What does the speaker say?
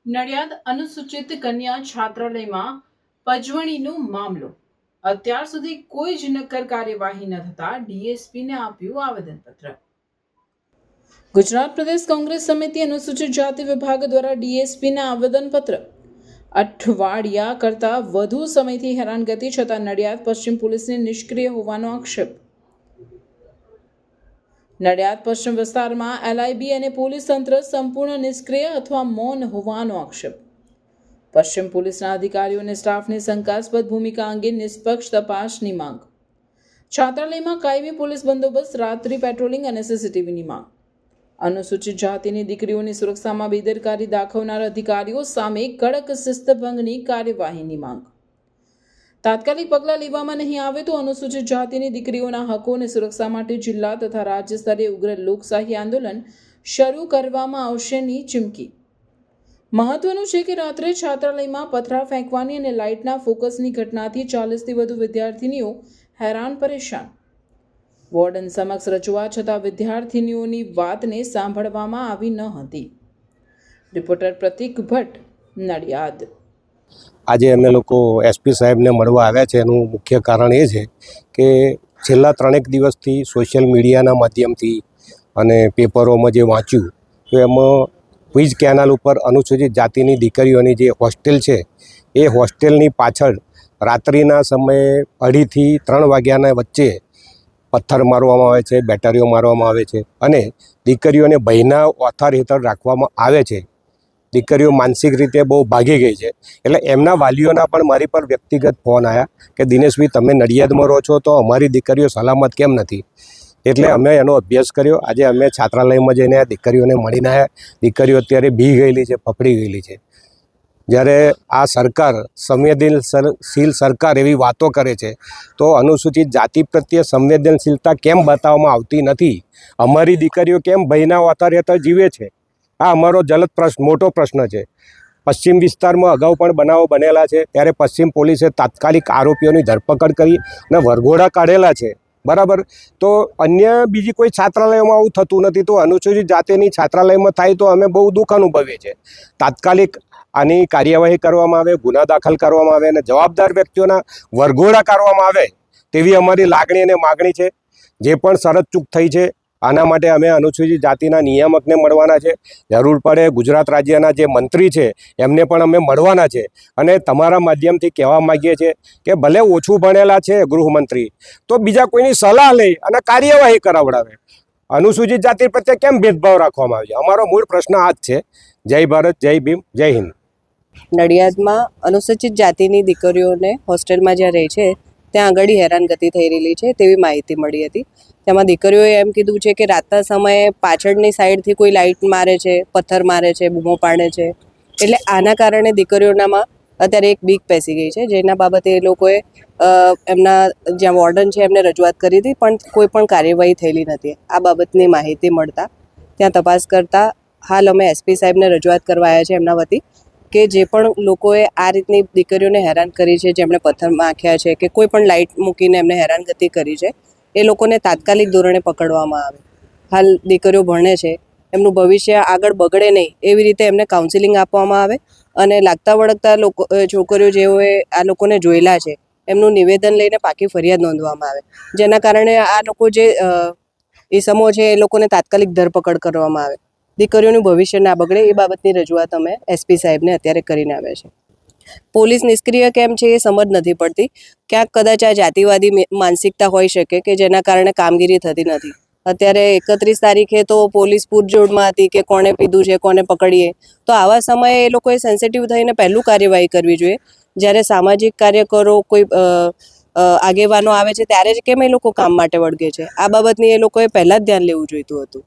નડિયાદ અનુસૂચિત કન્યા છાત્રાલયમાં પજવણીનો મામલો. અત્યાર સુધી કોઈ જ નક્કર કાર્યવાહી ન થતા ડીએસપીને આપ્યું આવેદનપત્ર. ગુજરાત પ્રદેશ કોંગ્રેસ સમિતિ અનુસૂચિત જાતિ વિભાગ દ્વારા ડીએસપીને આવેદનપત્ર. અઠવાડિયા કરતાં વધુ સમયથી હેરાનગતિ છતાં નડિયાદ પશ્ચિમ પોલીસની નિષ્ક્રિય હોવાનો આક્ષેપ. નડિયાદ પશ્ચિમ વિસ્તારમાં એલઆઈબી અને પોલીસ તંત્ર સંપૂર્ણ નિષ્ક્રિય અથવા મૌન હોવાનો આક્ષેપ. પશ્ચિમ પોલીસના અધિકારીઓ અને સ્ટાફની શંકાસ્પદ ભૂમિકા અંગે નિષ્પક્ષ તપાસની માંગ. છાત્રાલયમાં કાયમી પોલીસ બંદોબસ્ત, રાત્રિ પેટ્રોલિંગ અને સીસીટીવીની માંગ. અનુસૂચિત જાતિની દીકરીઓની સુરક્ષામાં બેદરકારી દાખવનાર અધિકારીઓ સામે કડક શિસ્તભંગની કાર્યવાહીની માંગ. તાત્કાલિક પગલાં લેવામાં નહીં આવે તો અનુસૂચિત જાતિની દીકરીઓના હકો અને સુરક્ષા માટે જિલ્લા તથા રાજ્ય સ્તરે ઉગ્ર લોકશાહી આંદોલન શરૂ કરવામાં આવશેની ચીમકી. મહત્વનું છે કે રાત્રે છાત્રાલયમાં પથરા ફેંકવાની અને લાઇટના ફોકસની ઘટનાથી 40થી વધુ વિદ્યાર્થીનીઓ હેરાન પરેશાન. વોર્ડન સમક્ષ રજૂઆત છતાં વિદ્યાર્થીનીઓની વાતને સાંભળવામાં આવી ન હતી. રિપોર્ટર પ્રતિક ભટ્ટ, નડિયાદ. આજે અમે લોકો એસપી સાહેબને મળવા આવ્યા છે. એનું મુખ્ય કારણ એ છે કે છેલ્લા 3 દિવસથી સોશિયલ મીડિયાના માધ્યમથી અને પેપરોમાં જે વાંચ્યું તો એમાં ક્વિઝ કેનાલ ઉપર અનુસૂચિત જાતિની દીકરીઓની જે હોસ્ટેલ છે એ હોસ્ટેલની પાછળ રાત્રિના સમયે 2:30 થી 3 વાગ્યાના વચ્ચે પથ્થર મારવામાં આવે છે, બેટરીઓ મારવામાં આવે છે અને દીકરીઓને ભયના ઓથાર હેઠળ રાખવામાં આવે છે. દીકરીઓ માનસિક રીતે બહુ ભાગી ગઈ છે. એટલે એમના વાલીઓના પણ મારી પર વ્યક્તિગત ફોન આવ્યા કે દિનેશભાઈ, તમે નડિયાદમાં રહો છો તો અમારી દીકરીઓ સલામત કેમ નથી? એટલે અમે એનો અભ્યાસ કર્યો. આજે અમે છાત્રાલયમાં જઈને આ દીકરીઓને મળીને આવ્યા. દીકરીઓ અત્યારે બી ગયેલી છે, ફફડી ગયેલી છે. જ્યારે આ સરકાર સંવેદનશીલ સરકાર એવી વાતો કરે છે તો અનુસૂચિત જાતિ પ્રત્યે સંવેદનશીલતા કેમ બતાવવામાં આવતી નથી? અમારી દીકરીઓ કેમ ભયના ઓથાર હેઠળ જીવે છે? આ અમારો જલદ પ્રશ્ન, મોટો પ્રશ્ન છે. પશ્ચિમ વિસ્તારમાં અગાઉ પણ બનાવો બનેલા છે ત્યારે પશ્ચિમ પોલીસે તાત્કાલિક આરોપીઓની ધરપકડ કરી અને વરઘોડા કાઢેલા છે. બરાબર. તો અન્ય બીજી કોઈ છાત્રાલયમાં આવું થતું નથી. તો અનુસૂચિત જાતિની છાત્રાલયમાં થાય તો અમે બહુ દુઃખ અનુભવીએ છીએ. તાત્કાલિક આની કાર્યવાહી કરવામાં આવે, ગુના દાખલ કરવામાં આવે અને જવાબદાર વ્યક્તિઓના વરઘોડા કાઢવામાં આવે તેવી અમારી લાગણી અને માગણી છે. જે પણ શરત ચૂક થઈ છે આના માટે અમે અનુસૂચિત જાતિના નિયામકને મળવાના છે. જરૂર પડે ગુજરાત રાજ્યના જે મંત્રી છે એમને પણ અમે મળવાના છે. અને તમારા માધ્યમથી કહેવા માગીએ છીએ કે ભલે ઓછું ભણેલા છે ગૃહમંત્રી, તો બીજા કોઈની સલાહ લઈ અને કાર્યવાહી કરાવડાવે. અનુસૂચિત જાતિ પ્રત્યે કેમ ભેદભાવ રાખવામાં આવે છે? અમારો મૂળ પ્રશ્ન આ જ છે. જય ભારત, જય ભીમ, જય હિન્દ. નડિયાદમાં અનુસૂચિત જાતિની દીકરીઓને હોસ્ટેલમાં જ્યાં રહે છે ત્યાં આગળ હેરાનગતિ થઈ રહેલી છે તેવી માહિતી મળી હતી. તેમાં દીકરીઓએ એમ કીધું છે કે રાતના સમયે પાછળની સાઈડથી કોઈ લાઇટ મારે છે, પથ્થર મારે છે, બૂમો પાડે છે. એટલે આના કારણે દીકરીઓનામાં અત્યારે એક બીક પેસી ગઈ છે, જેના બાબતે એ લોકોએ એમના જ્યાં વોર્ડન છે એમને રજૂઆત કરી હતી પણ કોઈ પણ કાર્યવાહી થયેલી નથી. આ બાબતની માહિતી મળતા ત્યાં તપાસ કરતા હાલ અમે એસપી સાહેબને રજૂઆત કરવા આવ્યા છે એમના વતી કે જે પણ લોકોએ આ રીતની દીકરીઓને હેરાન કરી છે, જેમણે પથ્થર માખ્યા છે કે કોઈ પણ લાઇટ મૂકીને એમને હેરાનગતિ કરી છે, એ લોકોને તાત્કાલિક ધોરણે પકડવામાં આવે. હાલ દીકરીઓ ભણે છે, એમનું ભવિષ્ય આગળ બગડે નહીં એવી રીતે એમને કાઉન્સિલિંગ આપવામાં આવે અને લાગતા વળગતા લોકો છોકરીઓ જેઓએ આ લોકોને જોયેલા છે એમનું નિવેદન લઈને પાકી ફરિયાદ નોંધવામાં આવે, જેના કારણે આ લોકો જે ઈસમો છે એ લોકોને તાત્કાલિક ધરપકડ કરવામાં આવે. દીકરીઓનું ભવિષ્ય ના બગડે એ બાબતની રજૂઆત અમે એસપી સાહેબને અત્યારે કરીને આવ્યા છે. પોલીસ નિષ્ક્રિય કેમ છે એ સમજ નથી પડતી. ક્યાંક કદાચ આ જાતિવાદી માનસિકતા હોઈ શકે કે જેના કારણે કામગીરી થતી નથી. અત્યારે 31 તારીખે તો પોલીસ પૂરજોડમાં હતી કે કોણે પીધું છે, કોને પકડીએ. તો આવા સમયે એ લોકોએ સેન્સિટિવ થઈને પહેલું કાર્યવાહી કરવી જોઈએ. જ્યારે સામાજિક કાર્યકરો, કોઈ આગેવાનો આવે છે ત્યારે જ કેમ એ લોકો કામ માટે વળગે છે? આ બાબતની એ લોકોએ પહેલાં જ ધ્યાન લેવું જોઈતું હતું.